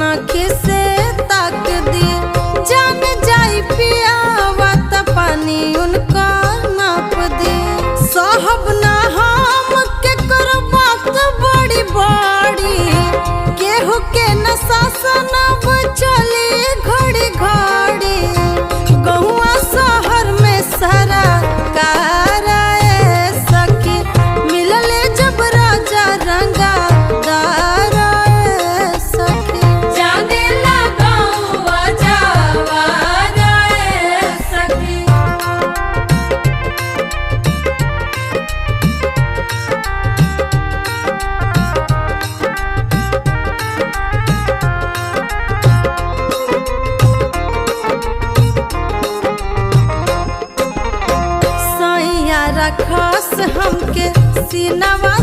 नखी से ताक दी जान जाई पियावा त पानी उनका नाप दी साहब ना हम के करो बात बड़ी बड़ी केहू के न शासन चली घड़ी घड़ी गहुआ शहर में सारा सखी मिलले जब राजा रंगा सखी जाने लगाऊं जावा सखी। सैया रखस हमके सीनवा